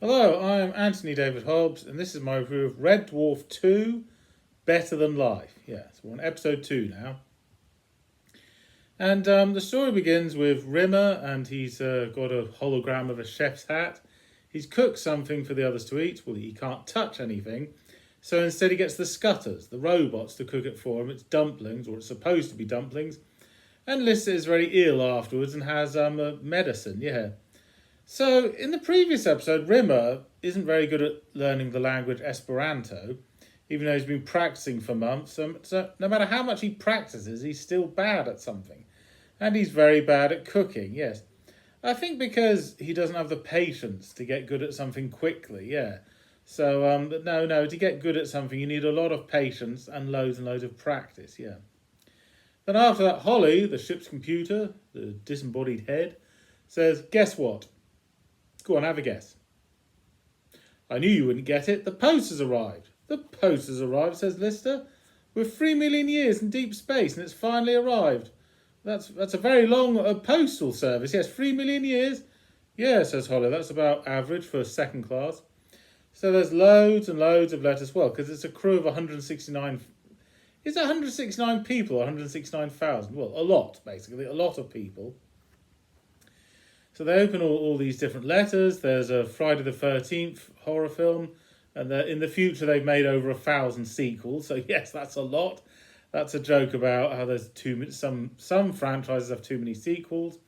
Hello, I'm Anthony David Hobbs, and this is my review of Red Dwarf 2, Better Than Life. Yeah, so we're on episode 2 now. And the story begins with Rimmer, and he's got a hologram of a chef's hat. He's cooked something for the others to eat. Well, he can't touch anything. So instead he gets the scutters, the robots, to cook it for him. It's dumplings, or it's supposed to be dumplings. And Lissa is very ill afterwards and has medicine, yeah. So, in the previous episode, Rimmer isn't very good at learning the language Esperanto, even though he's been practicing for months. So no matter how much he practices, he's still bad at something. And he's very bad at cooking, yes. I think because he doesn't have the patience to get good at something quickly, yeah. So, no, to get good at something, you need a lot of patience and loads of practice, yeah. Then after that, Holly, the ship's computer, the disembodied head, says, "Guess what? Go on, have a guess." "I knew you wouldn't get it. The post has arrived." "The post has arrived," says Lister. "We're 3 million years in deep space and it's finally arrived." That's a very long postal service. Yes, 3 million years. "Yeah," says Holly, "that's about average for second class." So there's loads and loads of letters. Well, because it's a crew of 169. Is it 169 people or 169,000? Well, a lot, basically. A lot of people. So they open all these different letters. There's a Friday the 13th horror film. And in the future, they've made over 1,000 sequels. So yes, that's a lot. That's a joke about how there's some franchises have too many sequels.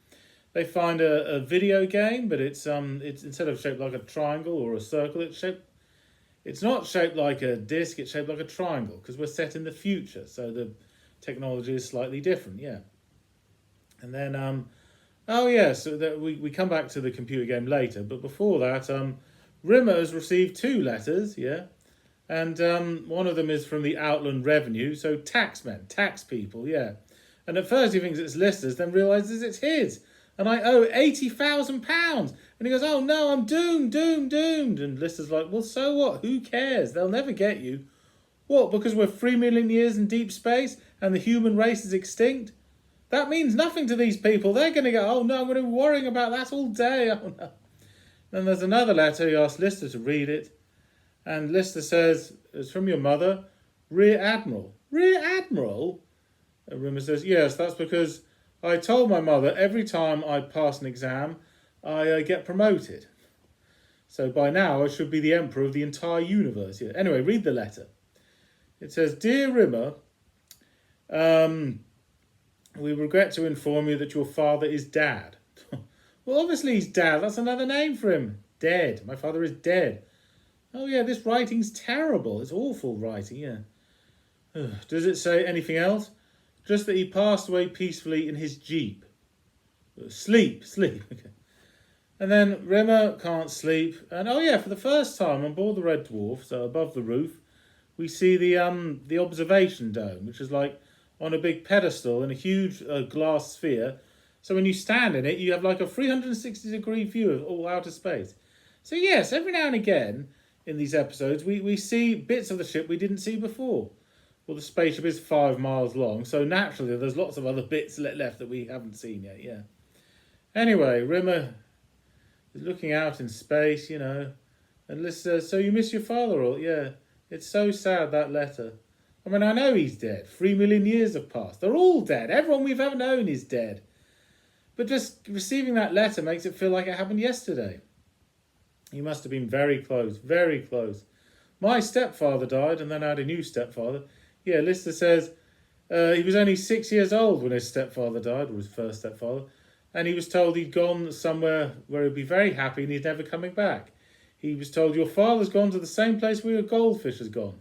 They find a video game, but it's instead of shaped like a triangle or a circle, it's not shaped like a disc. It's shaped like a triangle because we're set in the future. So the technology is slightly different. Yeah. And then so we come back to the computer game later, but before that, Rimmer has received 2 letters, yeah, and one of them is from the Outland Revenue, so tax people, yeah. And at first he thinks it's Lister's, then realises it's his, and I owe £80,000, and he goes, "Oh no, I'm doomed," and Lister's like, "Well, so what? Who cares? They'll never get you." "What? Because we're 3 million years in deep space and the human race is extinct? That means nothing to these people. They're going to go, oh no, I'm going to be worrying about that all day. Oh no." Then there's another letter. He asks Lister to read it. And Lister says, "It's from your mother, Rear Admiral." "Rear Admiral?" And Rimmer says, "Yes, that's because I told my mother every time I pass an exam, I get promoted. So by now I should be the emperor of the entire universe." Yeah. Anyway, read the letter. It says, "Dear Rimmer, we regret to inform you that your father is Dad." Well, obviously he's Dad. That's another name for him. Dead. My father is dead. Oh, yeah, this writing's terrible. It's awful writing, yeah. Does it say anything else? Just that he passed away peacefully in his Jeep. Sleep. Okay. And then Rimmer can't sleep. And, oh, yeah, for the first time on board the Red Dwarf, so above the roof, we see the observation dome, which is like on a big pedestal in a huge glass sphere. So when you stand in it, you have like a 360-degree view of all outer space. So yes, every now and again in these episodes, we see bits of the ship we didn't see before. Well, the spaceship is 5 miles long, so naturally there's lots of other bits left that we haven't seen yet, yeah. Anyway, Rimmer is looking out in space, you know, and Lister says, "So you miss your father?" Or, yeah, it's so sad, that letter. I mean, I know he's dead. 3 million years have passed. They're all dead. Everyone we've ever known is dead. But just receiving that letter makes it feel like it happened yesterday. He must have been very close, very close. My stepfather died, and then I had a new stepfather. Yeah, Lister says he was only 6 years old when his stepfather died, or his first stepfather, and he was told he'd gone somewhere where he'd be very happy and he's never coming back. He was told, "Your father's gone to the same place where your goldfish has gone."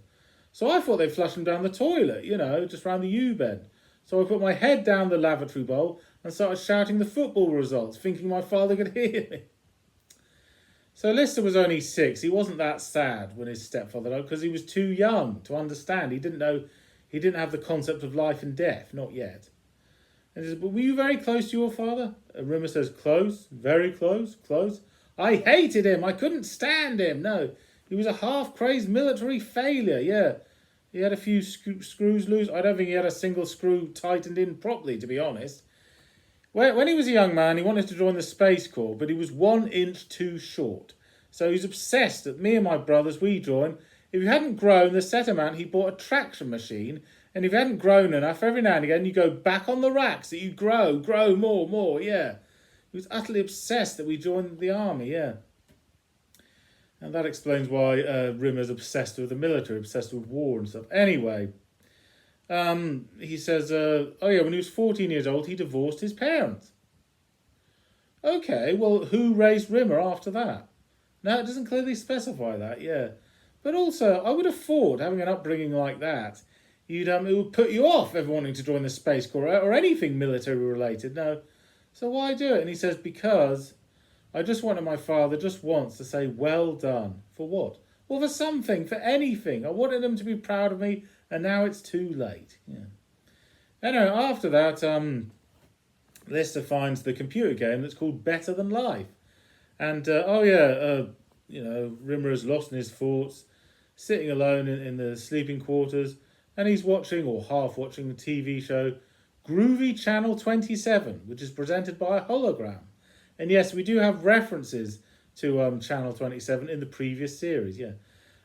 So I thought they'd flush him down the toilet, you know, just round the U-bend. So I put my head down the lavatory bowl and started shouting the football results, thinking my father could hear me. So Lister was only 6. He wasn't that sad when his stepfather died because he was too young to understand. He didn't have the concept of life and death, not yet. And he says, "But were you very close to your father?" And Rimmer says, "Close, very close. I hated him. I couldn't stand him. No, he was a half-crazed military failure, yeah. He had a few screws loose. I don't think he had a single screw tightened in properly, to be honest. When he was a young man, he wanted to join the Space Corps, but he was 1 inch too short. So he's obsessed that me and my brothers, we join. If you hadn't grown the set amount, he bought a traction machine. And if you hadn't grown enough, every now and again, you go back on the rack so you grow more, yeah. He was utterly obsessed that we joined the army, yeah. And that explains why Rimmer's obsessed with the military, obsessed with war and stuff. Anyway, he says, when he was 14 years old, he divorced his parents. Okay, well, who raised Rimmer after that? Now, it doesn't clearly specify that, yeah. But also, I would have thought, having an upbringing like that, it would put you off ever wanting to join the Space Corps or anything military related. No. So why do it? And he says, because I just wanted my father just once to say, well done. For what? Well, for something, for anything. I wanted him to be proud of me, and now it's too late. Yeah. Anyway, after that, Lister finds the computer game that's called Better Than Life. And, Rimmer is lost in his thoughts, sitting alone in the sleeping quarters, and he's watching, or half watching, the TV show Groovy Channel 27, which is presented by a hologram. And yes, we do have references to Channel 27 in the previous series, yeah.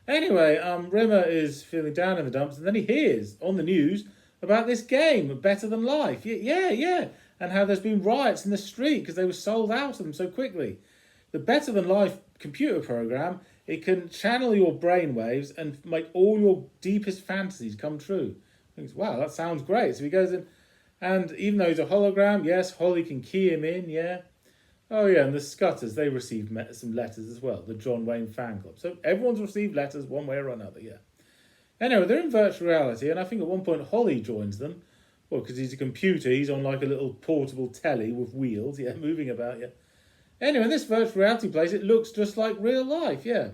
Anyway, Rimmer is feeling down in the dumps, and then he hears on the news about this game, Better Than Life. Yeah. And how there's been riots in the street because they were sold out of them so quickly. The Better Than Life computer program, it can channel your brainwaves and make all your deepest fantasies come true. He thinks, wow, that sounds great. So he goes in, and even though he's a hologram, yes, Holly can key him in, yeah. Oh, yeah, and the Scutters, they received some letters as well, the John Wayne fan club. So everyone's received letters one way or another, yeah. Anyway, they're in virtual reality, and I think at one point Holly joins them. Well, because he's a computer, he's on like a little portable telly with wheels, yeah, moving about, yeah. Anyway, in this virtual reality place, it looks just like real life, yeah.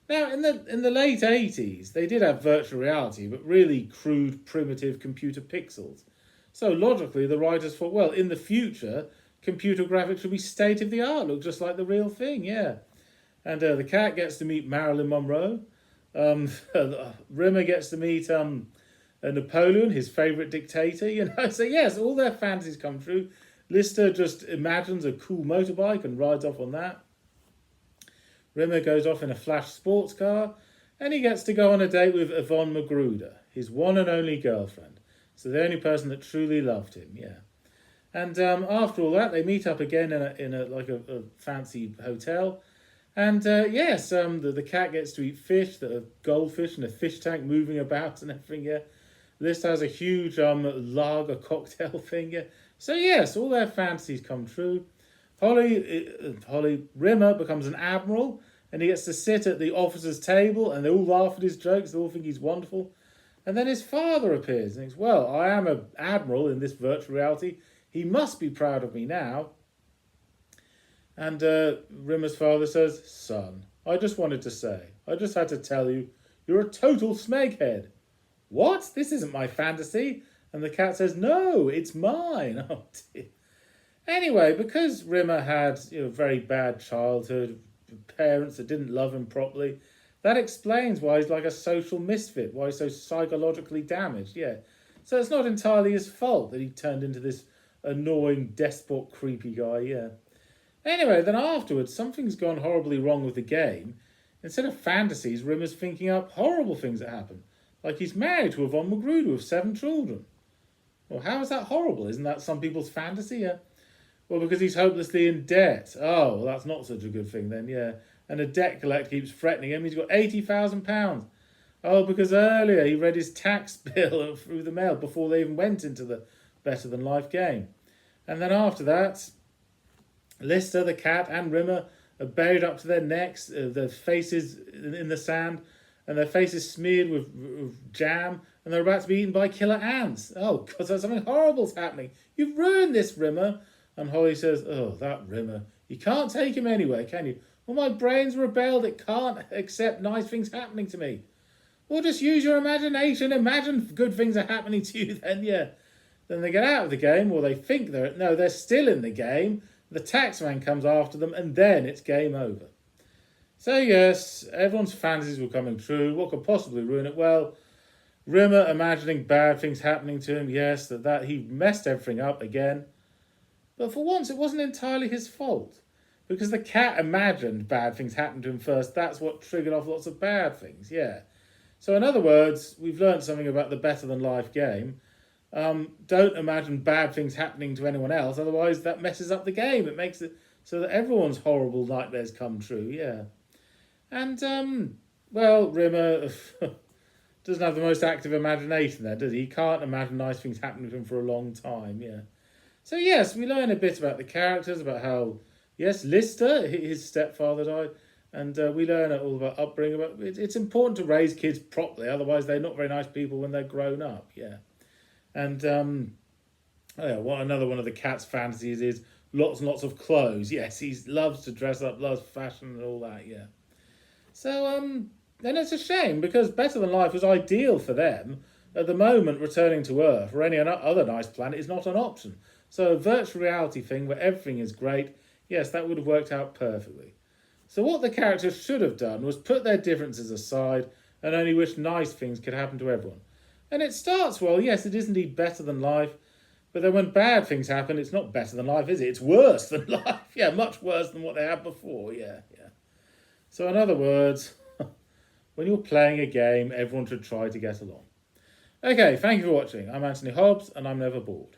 Now, in the late 80s, they did have virtual reality, but really crude, primitive computer pixels. So logically, the writers thought, well, in the future, computer graphics should be state-of-the-art, look just like the real thing, yeah. And the cat gets to meet Marilyn Monroe. Rimmer gets to meet Napoleon, his favourite dictator, you know. So yes, all their fantasies come true. Lister just imagines a cool motorbike and rides off on that. Rimmer goes off in a flash sports car, and he gets to go on a date with Yvonne Magruder, his one and only girlfriend. So the only person that truly loved him, yeah. And after all that, they meet up again in a fancy hotel. And the cat gets to eat fish, the goldfish in a fish tank moving about and everything, yeah. Lister has a huge lager cocktail thing, yeah. So yes, all their fantasies come true. Rimmer becomes an admiral, and he gets to sit at the officers' table, and they all laugh at his jokes, they all think he's wonderful. And then his father appears, and thinks, well, I am an admiral in this virtual reality. He must be proud of me now. And Rimmer's father says, son, I just wanted to say, I just had to tell you, you're a total smeghead. What? This isn't my fantasy. And the cat says, no, it's mine. Oh, dear. Anyway, because Rimmer had a very bad childhood, parents that didn't love him properly, that explains why he's like a social misfit, why he's so psychologically damaged, yeah. So it's not entirely his fault that he turned into this annoying, despot, creepy guy, yeah. Anyway, then afterwards, something's gone horribly wrong with the game. Instead of fantasies, Rimmer's thinking up horrible things that happen. Like he's married to Yvonne Magruder with 7 children. Well, how is that horrible? Isn't that some people's fantasy, yeah? Well, because he's hopelessly in debt. Oh, well, that's not such a good thing then, yeah. And a debt collector keeps threatening him. He's got £80,000. Oh, because earlier he read his tax bill through the mail before they even went into the Better Than Life game. And then after that, Lister, the cat, and Rimmer are buried up to their necks, their faces in the sand, and their faces smeared with jam, and they're about to be eaten by killer ants. Oh, because something horrible's happening. You've ruined this, Rimmer. And Holly says, oh, that Rimmer. You can't take him anywhere, can you? Well, my brain's rebelled. It can't accept nice things happening to me. Well, just use your imagination. Imagine good things are happening to you then, yeah. Then they get out of the game, or they think they're still in the game. The taxman comes after them, and then it's game over. So yes, everyone's fantasies were coming true. What could possibly ruin it? Well, Rimmer imagining bad things happening to him. Yes, that he messed everything up again. But for once, it wasn't entirely his fault. Because the cat imagined bad things happened to him first. That's what triggered off lots of bad things, yeah. So in other words, we've learned something about the Better Than Life game. Don't imagine bad things happening to anyone else, otherwise that messes up the game. It makes it so that everyone's horrible nightmares come true, yeah. And, well, Rimmer doesn't have the most active imagination there, does he? He can't imagine nice things happening to him for a long time, yeah. So, yes, we learn a bit about the characters, about how, yes, Lister, his stepfather died, and we learn all about upbringing. It's important to raise kids properly, otherwise they're not very nice people when they're grown up, yeah. And another one of the cat's fantasies is lots and lots of clothes. Yes, he loves to dress up, loves fashion and all that, yeah. So, and it's a shame because Better Than Life was ideal for them. At the moment, returning to Earth or any other nice planet is not an option. So a virtual reality thing where everything is great, yes, that would have worked out perfectly. So what the characters should have done was put their differences aside and only wish nice things could happen to everyone. And it starts well, yes, it is indeed better than life, but then when bad things happen, it's not better than life, is it? It's worse than life. Yeah, much worse than what they had before, yeah. So in other words, when you're playing a game, everyone should try to get along. Okay, thank you for watching. I'm Anthony Hobbs, and I'm never bored.